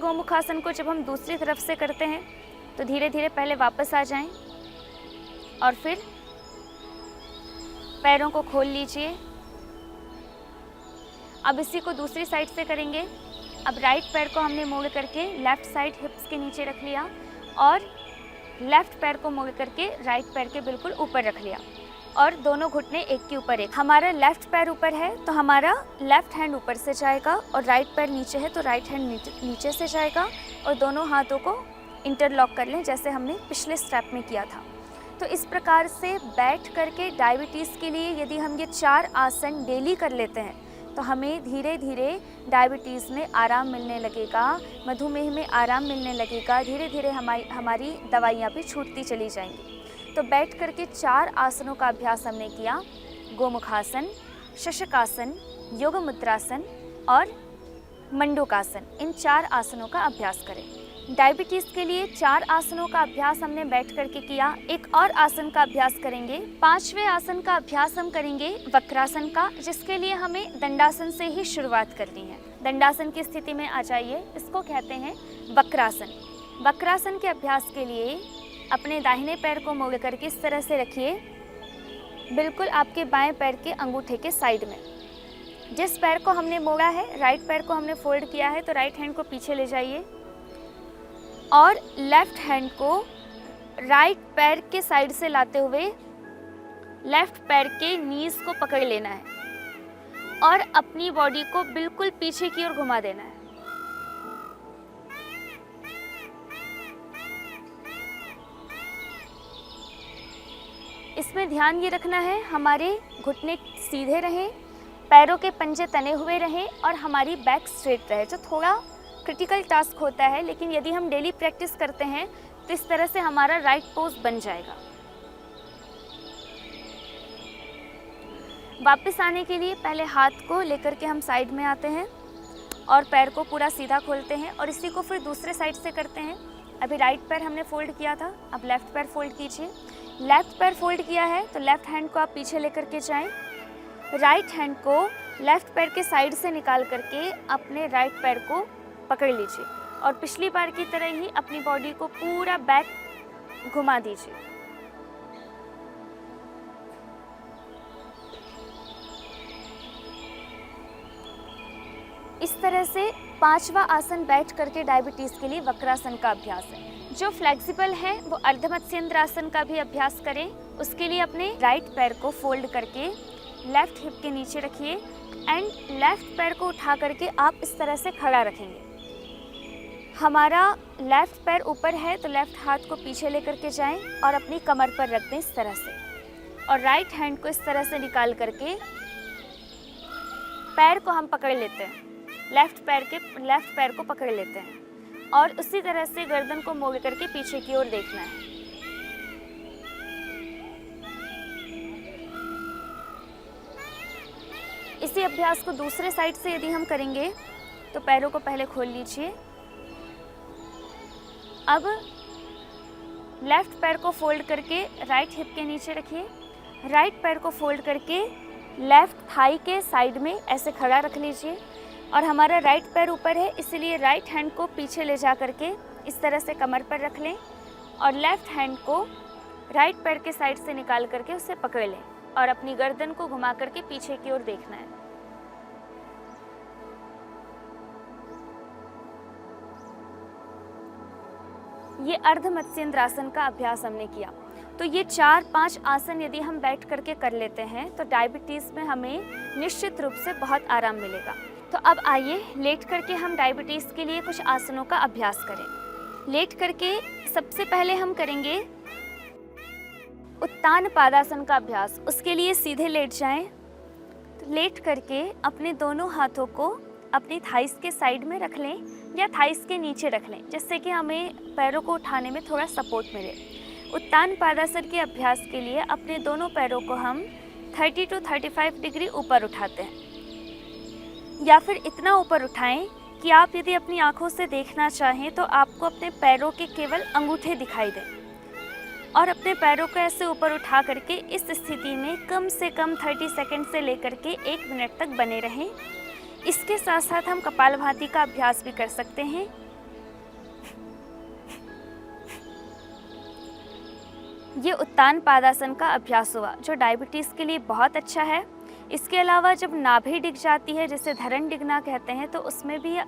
गोमुखासन को जब हम दूसरी तरफ से करते हैं तो धीरे धीरे पहले वापस आ जाएं और फिर पैरों को खोल लीजिए। अब इसी को दूसरी साइड से करेंगे। अब राइट पैर को हमने मोड़ करके लेफ़्ट साइड हिप्स के नीचे रख लिया और लेफ़्ट पैर को मोड़ करके राइट पैर के बिल्कुल ऊपर रख लिया और दोनों घुटने एक के ऊपर एक। हमारा लेफ़्ट पैर ऊपर है तो हमारा लेफ़्ट हैंड ऊपर से जाएगा और राइट पैर नीचे है तो राइट हैंड नीचे से जाएगा और दोनों हाथों को इंटरलॉक कर लें जैसे हमने पिछले स्टेप में किया था। तो इस प्रकार से बैठ करके डायबिटीज़ के लिए यदि हम ये 4 आसन डेली कर लेते हैं तो हमें धीरे धीरे डायबिटीज़ में आराम मिलने लगेगा, मधुमेह में आराम मिलने लगेगा, धीरे धीरे हमारी दवाइयाँ भी छूटती चली जाएंगी। तो बैठ करके 4 आसनों का अभ्यास हमने किया, गोमुखासन, शशकासन, योग मुद्रासन और मंडूकासन। इन 4 आसनों का अभ्यास करें। डायबिटीज़ के लिए 4 आसनों का अभ्यास हमने बैठ करके किया। एक और आसन का अभ्यास करेंगे। 5वें आसन का अभ्यास हम करेंगे वक्रासन का, जिसके लिए हमें दंडासन से ही शुरुआत करनी है। दंडासन की स्थिति में आ जाइए। इसको कहते हैं वक्रासन। वक्रासन के अभ्यास के लिए अपने दाहिने पैर को मोड़ करके इस तरह से रखिए, बिल्कुल आपके बाएं पैर के अंगूठे के साइड में। जिस पैर को हमने मोड़ा है, राइट पैर को हमने फोल्ड किया है, तो राइट हैंड को पीछे ले जाइए और लेफ़्ट हैंड को राइट पैर के साइड से लाते हुए लेफ़्ट पैर के नीज को पकड़ लेना है और अपनी बॉडी को बिल्कुल पीछे की ओर घुमा देना है। इसमें ध्यान ये रखना है हमारे घुटने सीधे रहें, पैरों के पंजे तने हुए रहें और हमारी बैक स्ट्रेट रहे, जो थोड़ा क्रिटिकल टास्क होता है, लेकिन यदि हम डेली प्रैक्टिस करते हैं तो इस तरह से हमारा राइट पोज बन जाएगा। वापस आने के लिए पहले हाथ को लेकर के हम साइड में आते हैं और पैर को पूरा सीधा खोलते हैं और इसी को फिर दूसरे साइड से करते हैं। अभी राइट पैर हमने फोल्ड किया था, अब लेफ़्ट पैर फोल्ड कीजिए। लेफ़्ट पैर फोल्ड किया है तो लेफ़्ट हैंड को आप पीछे लेकर के जाएं। राइट हैंड को लेफ़्ट पैर के साइड से निकाल करके अपने राइट पैर को पकड़ लीजिए और पिछली बार की तरह ही अपनी बॉडी को पूरा बैक घुमा दीजिए। इस तरह से 5वां आसन बैठ करके डायबिटीज़ के लिए वक्रासन का अभ्यास है। जो फ्लेक्सिबल है वो अर्धमत्स्येंद्रासन का भी अभ्यास करें। उसके लिए अपने राइट पैर को फोल्ड करके लेफ़्ट हिप के नीचे रखिए एंड लेफ़्ट पैर को उठा करके आप इस तरह से खड़ा रखेंगे। हमारा लेफ़्ट पैर ऊपर है तो लेफ़्ट हाथ को पीछे लेकर के जाएं और अपनी कमर पर रख दें इस तरह से और राइट हैंड को इस तरह से निकाल करके पैर को हम पकड़ लेते हैं, लेफ़्ट पैर को पकड़ लेते हैं और उसी तरह से गर्दन को मोड़ करके पीछे की ओर देखना है। इसी अभ्यास को दूसरे साइड से यदि हम करेंगे तो पैरों को पहले खोल लीजिए। अब लेफ़्ट पैर को फोल्ड करके राइट हिप के नीचे रखिए। राइट पैर को फोल्ड करके लेफ़्ट थाई के साइड में ऐसे खड़ा रख लीजिए और हमारा राइट पैर ऊपर है, इसलिए राइट हैंड को पीछे ले जा करके इस तरह से कमर पर रख लें और लेफ़्ट हैंड को राइट पैर के साइड से निकाल करके उसे पकड़ लें और अपनी गर्दन को घुमा करके पीछे की ओर देखना है। ये अर्धमत्स्येंद्रासन का अभ्यास हमने किया। तो ये 4-5 आसन यदि हम बैठ करके कर लेते हैं तो डायबिटीज़ में हमें निश्चित रूप से बहुत आराम मिलेगा। तो अब आइए लेट करके हम डायबिटीज़ के लिए कुछ आसनों का अभ्यास करें। लेट करके सबसे पहले हम करेंगे उत्तान पादासन का अभ्यास। उसके लिए सीधे लेट जाएं। तो लेट करके अपने दोनों हाथों को अपनी थाइस के साइड में रख लें या थाइस के नीचे रख लें, जिससे कि हमें पैरों को उठाने में थोड़ा सपोर्ट मिले। उत्तान पादासन के अभ्यास के लिए अपने दोनों पैरों को हम 30 to 35 डिग्री ऊपर उठाते हैं या फिर इतना ऊपर उठाएं कि आप यदि अपनी आँखों से देखना चाहें तो आपको अपने पैरों के केवल अंगूठे दिखाई दें और अपने पैरों को ऐसे ऊपर उठा करके इस स्थिति में कम से कम 30 सेकंड से लेकर के 1 मिनट तक बने रहें। इसके साथ साथ हम कपालभाति का अभ्यास भी कर सकते हैं। ये उत्तान पादासन का अभ्यास हुआ जो डायबिटीज़ के लिए बहुत अच्छा है। इसके अलावा जब नाभि डिग जाती है, जिसे धरण डिगना कहते हैं, तो उसमें भी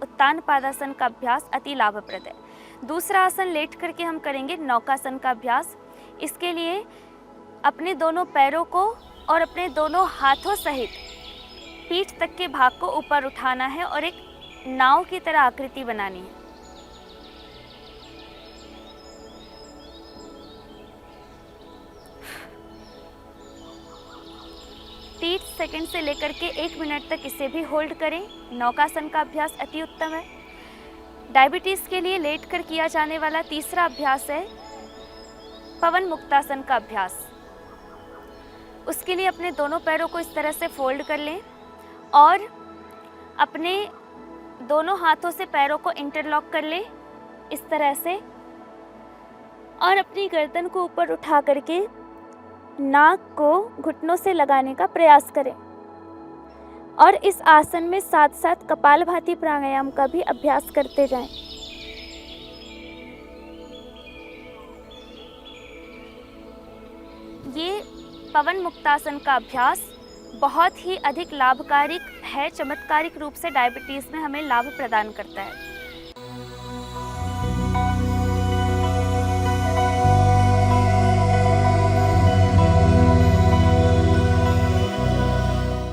उत्तान पादासन का अभ्यास अति लाभप्रद है। दूसरा आसन लेट करके हम करेंगे नौकासन का अभ्यास। इसके लिए अपने दोनों पैरों को और अपने दोनों हाथों सहित पीठ तक के भाग को ऊपर उठाना है और एक नाव की तरह आकृति बनानी है। तीस सेकंड से लेकर के 1 मिनट तक इसे भी होल्ड करें। नौकासन का अभ्यास अति उत्तम है। डायबिटीज़ के लिए लेट कर किया जाने वाला तीसरा अभ्यास है पवन मुक्तासन का अभ्यास। उसके लिए अपने दोनों पैरों को इस तरह से फोल्ड कर लें और अपने दोनों हाथों से पैरों को इंटरलॉक कर लें इस तरह से, और अपनी गर्दन को ऊपर उठा करके नाक को घुटनों से लगाने का प्रयास करें। और इस आसन में साथ साथ कपालभाति प्राणायाम का भी अभ्यास करते जाएं। ये पवन मुक्तासन का अभ्यास बहुत ही अधिक लाभकारी है, चमत्कारिक रूप से डायबिटीज़ में हमें लाभ प्रदान करता है।